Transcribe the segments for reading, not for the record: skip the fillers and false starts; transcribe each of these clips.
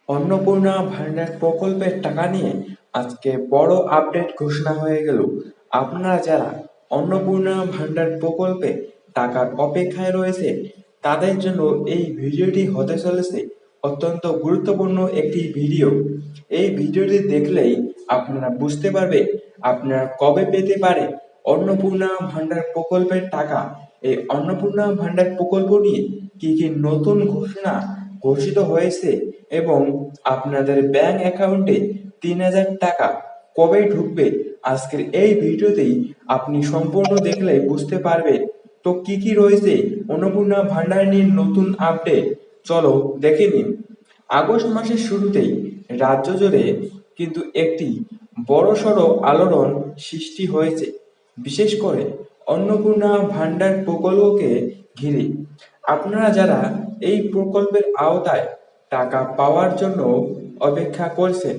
অন্নপূর্ণা ভান্ডার প্রকল্পের টাকা নিয়ে আজকে বড় আপডেট ঘোষণা হয়ে গেল। আপনারা যারা অন্নপূর্ণা ভান্ডার প্রকল্পে টাকার অপেক্ষায় রয়েছে তাদের জন্য এই ভিডিওটি হতে চলেছে অত্যন্ত গুরুত্বপূর্ণ একটি ভিডিও। এই ভিডিওটি দেখলেই আপনারা বুঝতে পারবে আপনারা কবে পেতে পারে অন্নপূর্ণা ভান্ডার প্রকল্পের টাকা। এই অন্নপূর্ণা ভান্ডার প্রকল্প নিয়ে কি কি নতুন ঘোষণা ঘোষিত হয়েছে এবং আপনাদের ব্যাংক অ্যাকাউন্টে ৩,০০০ টাকা কবে ঢুকবে, আজকের এই ভিডিওতেই আপনি সম্পূর্ণ দেখলে বুঝতে পারবেন। তো কি কি রয়েছে অন্নপূর্ণা ভান্ডার নিয়ে নতুন আপডেট, চলো দেখে নিন। আগস্ট মাসের শুরুতেই রাজ্য জুড়ে কিন্তু একটি বড়সড় আলোড়ন সৃষ্টি হয়েছে, বিশেষ করে অন্নপূর্ণা ভান্ডার প্রকল্পকে ঘিরে। আপনারা যারা এই প্রকল্পের আওতায় টাকা পাওয়ার জন্য অপেক্ষা করছেন,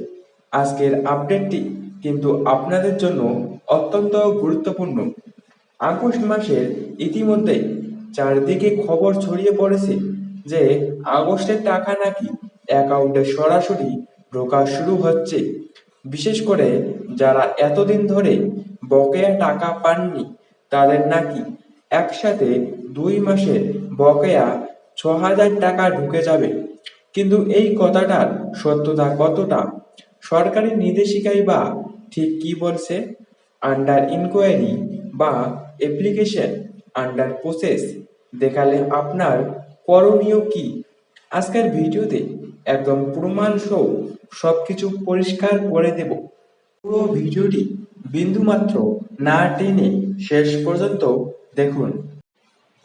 আজকের আপডেটটি কিন্তু আপনাদের জন্য অত্যন্ত গুরুত্বপূর্ণ। আগস্ট মাসের ইতিমধ্যেই চারদিকে খবর ছড়িয়ে পড়েছে যে আগস্টের টাকা নাকি অ্যাকাউন্টে সরাসরি ঢোকা শুরু হচ্ছে। বিশেষ করে যারা এতদিন ধরে বকেয়া টাকা পাননি তাদের নাকি একসাথে 2 মাসের বকেয়া ৬,০০০ টাকা ঢুকে যাবে। কিন্তু এই কথাটার সত্যতা কতটা? সরকারি নির্দেশিকাই বা ঠিক কি বলছে? আন্ডার ইনকোয়ারি বা অ্যাপ্লিকেশন আন্ডার প্রসেস দেখালে আপনার করণীয় কি? আজকের ভিডিওতে একদম প্রমাণ সহ সবকিছু পরিষ্কার করে দেব। পুরো ভিডিওটি বিন্দুমাত্র না টেনে শেষ পর্যন্ত দেখুন।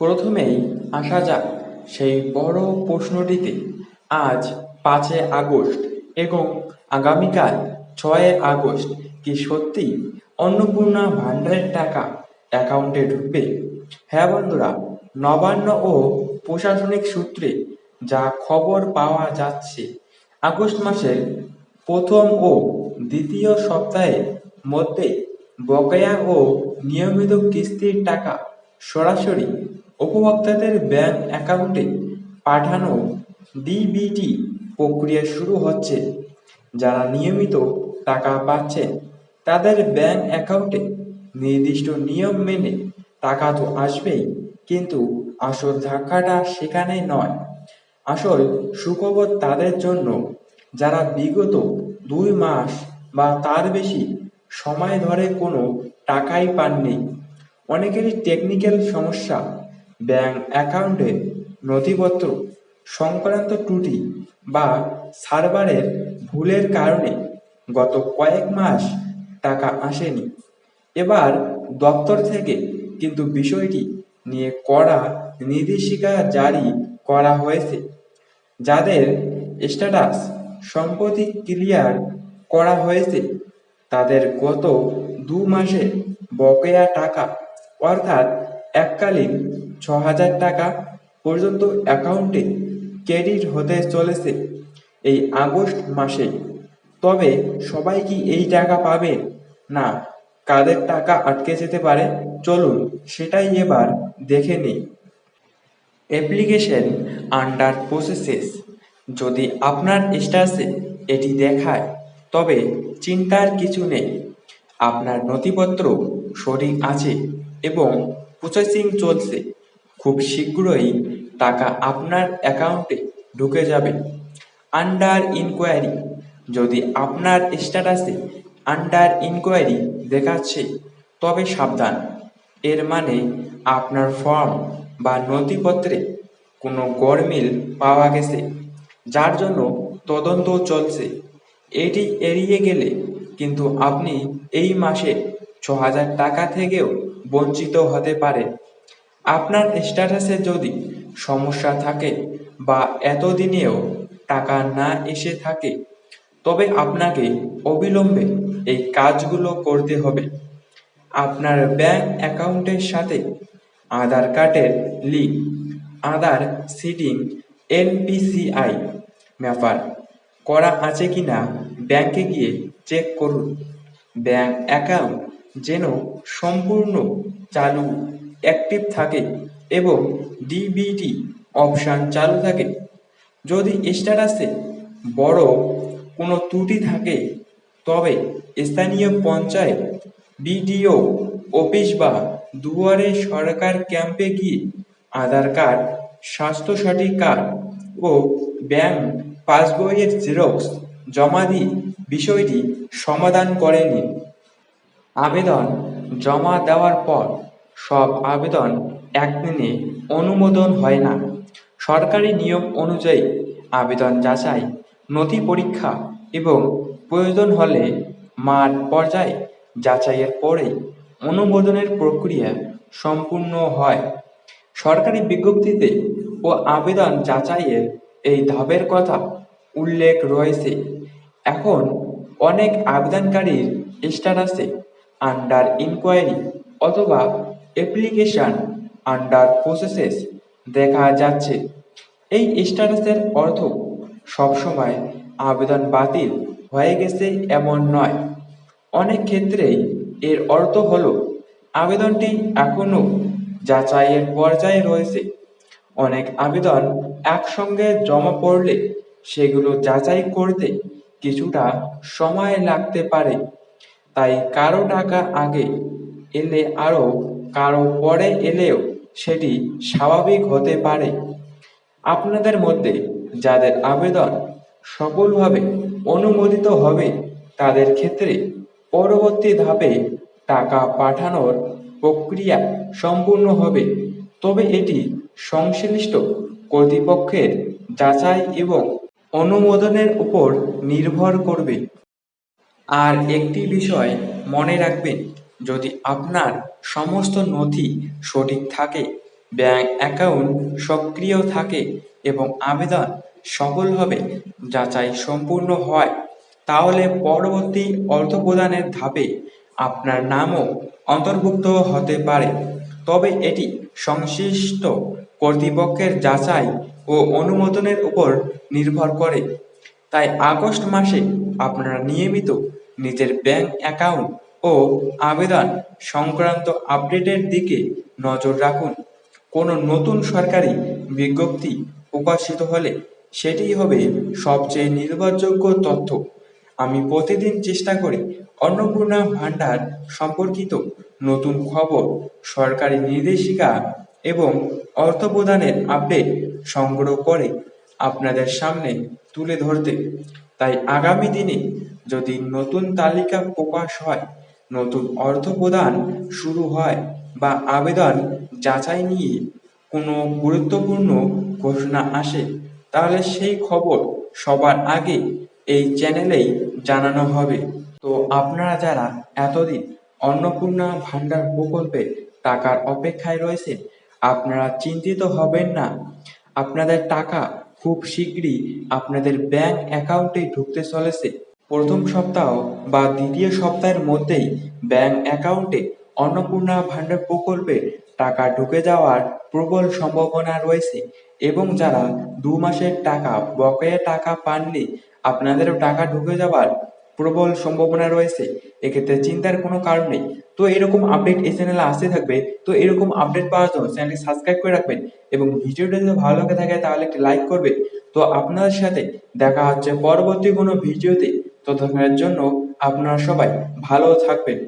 প্রথমেই আসা যাক সেই বড় প্রশ্নটিতে। আজ 5 আগস্ট এবং আগামীকাল 6 আগস্ট কি সত্যি অন্নপূর্ণা ভান্ডারের টাকা অ্যাকাউন্টে ঢুকবে? হ্যাঁ বন্ধুরা, নবান্ন ও প্রশাসনিক সূত্রে যা খবর পাওয়া যাচ্ছে, আগস্ট মাসের প্রথম ও দ্বিতীয় সপ্তাহের মধ্যে বকেয়া ও নিয়মিত কিস্তির টাকা সরাসরি উপভোক্তাদের ব্যাংক অ্যাকাউন্টে পাঠানো ডিবিটি প্রক্রিয়া শুরু হচ্ছে। যারা নিয়মিত টাকা পাচ্ছেন তাদের ব্যাংক অ্যাকাউন্টে নির্দিষ্ট নিয়ম মেনে টাকা তো আসবেই, কিন্তু আসল ধাক্কাটা সেখানে নয়। আসল সুখবর তাদের জন্য যারা বিগত 2 মাস বা তার বেশি সময় ধরে কোনো টাকাই পাননি। অনেকেরই টেকনিক্যাল সমস্যা, ব্যাংক অ্যাকাউন্টের নথিপত্র সংক্রান্ত ত্রুটি বা সার্ভারের ভুলের কারণে গত কয়েক মাস টাকা আসেনি। এবার দপ্তর থেকে কিন্তু বিষয়টি নিয়ে কড়া নির্দেশিকা জারি করা হয়েছে। যাদের স্ট্যাটাস সম্প্রতি ক্লিয়ার করা হয়েছে তাদের গত 2 মাসের বকেয়া টাকা অর্থাৎ এককালীন ৬,০০০ টাকা পর্যন্ত অ্যাকাউন্টে ক্রেডিট হতে চলেছে এই আগস্ট মাসে। তবে সবাই কি এই টাকা পাবে? না, কাদের টাকা আটকে যেতে পারে চলুন সেটাই এবার দেখে নিই। অ্যাপ্লিকেশন আন্ডার প্রসেসেস যদি আপনার স্ট্যাটাসে এটি দেখায় তবে চিন্তার কিছু নেই। আপনার নথিপত্র সঠিক আছে এবং প্রসেসিং চলছে। খুব শীঘ্রই টাকা আপনার অ্যাকাউন্টে ঢুকে যাবে। আন্ডার ইনকোয়ারি যদি আপনার স্ট্যাটাসে আন্ডার ইনকোয়ারি দেখাচ্ছে তবে সাবধান। এর মানে আপনার ফর্ম বা নথিপত্রে কোনো গরমিল পাওয়া গেছে, যার জন্য তদন্ত চলছে। এটি এড়িয়ে গেলে কিন্তু আপনি এই মাসে ৬,০০০ টাকা থেকেও বঞ্চিত হতে পারেন। আপনার স্ট্যাটাসে যদি সমস্যা থাকে বা এতদিনেও টাকা না এসে থাকে তবে আপনাকে অবিলম্বে এই কাজগুলো করতে হবে। আপনার ব্যাংক অ্যাকাউন্টের সাথে আধার কার্ডের লিঙ্ক, আধার সিডিং, এনপিসিআই ম্যাপার করা আছে কিনা ব্যাংকে গিয়ে চেক করুন। ব্যাংক অ্যাকাউন্ট যেন সম্পূর্ণ চালু অ্যাক্টিভ থাকে এবং ডিবিটি অপশান চালু থাকে। যদি স্ট্যাটাসে বড় কোনো ত্রুটি থাকে তবে স্থানীয় পঞ্চায়েত, বিডিও অফিস বা দুয়ারে সরকার ক্যাম্পে গিয়ে আধার কার্ড, স্বাস্থ্যসাথী কার্ড ও ব্যাংক পাসবইয়ের জেরক্স জমা দিয়ে বিষয়টি সমাধান করে নিন। আবেদন জমা দেওয়ার পর সব আবেদন একদিনে অনুমোদন হয় না। সরকারি নিয়ম অনুযায়ী আবেদন যাচাই, নথি পরীক্ষা এবং প্রয়োজন হলে মাঠ পর্যায়ে যাচাইয়ের পরেই অনুমোদনের প্রক্রিয়া সম্পূর্ণ হয়। সরকারি বিজ্ঞপ্তিতে ও আবেদন যাচাইয়ের এই ধাপের কথা উল্লেখ রয়েছে। এখন অনেক আবেদনকারীর স্ট্যাটাসে আন্ডার ইনকোয়ারি অথবা অ্যাপ্লিকেশন আন্ডার প্রসেসেস দেখা যাচ্ছে। এই স্ট্যাটাসের অর্থ সবসময় আবেদন বাতিল হয়ে গেছে এমন নয়। অনেক ক্ষেত্রেই এর অর্থ হলো আবেদনটি এখনও যাচাইয়ের পর্যায়ে রয়েছে। অনেক আবেদন একসঙ্গে জমা পড়লে সেগুলো যাচাই করতে কিছুটা সময় লাগতে পারে। তাই কারো টাকা আগে এলে আরও কারো পরে এলেও সেটি স্বাভাবিক হতে পারে। আপনাদের মধ্যে যাদের আবেদন সফলভাবে অনুমোদিত হবে তাদের ক্ষেত্রে পরবর্তী ধাপে টাকা পাঠানোর প্রক্রিয়া সম্পূর্ণ হবে, তবে এটি সংশ্লিষ্ট কর্তৃপক্ষের যাচাই এবং অনুমোদনের উপর নির্ভর করবে। আর একটি বিষয় মনে রাখবেন, যদি আপনার সমস্ত নথি সঠিক থাকে, ব্যাংক অ্যাকাউন্ট সক্রিয় থাকে এবং আবেদন সফলভাবে যাচাই সম্পূর্ণ হয়, তাহলে পরবর্তী অর্থ প্রদানের ধাপে আপনার নামও অন্তর্ভুক্ত হতে পারে। তবে এটি সংশ্লিষ্ট কর্তৃপক্ষের যাচাই ও অনুমোদনের উপর নির্ভর করে। তাই আগস্ট মাসে আপনারা নিয়মিত নিজের ব্যাংক অ্যাকাউন্ট ও আবেদন সংক্রান্ত আপডেটের দিকে নজর রাখুন। কোনো নতুন সরকারি বিজ্ঞপ্তি প্রকাশিত হলে সেটিই হবে সবচেয়ে নির্ভরযোগ্য তথ্য। আমি প্রতিদিন চেষ্টা করি অন্নপূর্ণা ভান্ডার সম্পর্কিত নতুন খবর, সরকারি নির্দেশিকা এবং অর্থ প্রদানের আপডেট সংগ্রহ করে আপনাদের সামনে তুলে ধরতে। তাই আগামী দিনে যদি নতুন তালিকা প্রকাশ হয়, নতুন অর্থ প্রদান শুরু হয় বা আবেদন যাচাই নিয়ে কোনো গুরুত্বপূর্ণ ঘোষণা আসে, তাহলে সেই খবর সবার আগে এই চ্যানেলেই জানানো হবে। তো আপনারা যারা এতদিন অন্নপূর্ণা ভান্ডার প্রকল্পে টাকার অপেক্ষায় রয়েছে, আপনারা চিন্তিত হবেন না। আপনাদের টাকা খুব শীঘ্রই আপনাদের ব্যাংক অ্যাকাউন্টে ঢুকতে চলেছে। প্রথম সপ্তাহ বা দ্বিতীয় সপ্তাহের মধ্যেই ব্যাংক অ্যাকাউন্টে অন্নপূর্ণা ভান্ডার প্রকল্পে টাকা ঢুকে যাওয়ার প্রবল সম্ভাবনা রয়েছে এবং যারা 2 মাসের টাকা বকেয়া টাকা পাননি, আপনাদেরও টাকা ঢুকে যাওয়ার প্রবল সম্ভাবনা রয়েছে। এক্ষেত্রে চিন্তার কোনো কারণ নেই। তো এরকম আপডেট এই চ্যানেলে আসতে থাকবে। তো এরকম আপডেট পাওয়ার জন্য চ্যানেলটি সাবস্ক্রাইব করে রাখবেন এবং ভিডিওটা যদি ভালো লাগে থাকে তাহলে একটি লাইক করবে। তো আপনাদের সাথে দেখা হচ্ছে পরবর্তী কোনো ভিডিওতে। ততক্ষণের জন্য আপনারা সবাই ভালো থাকবেন।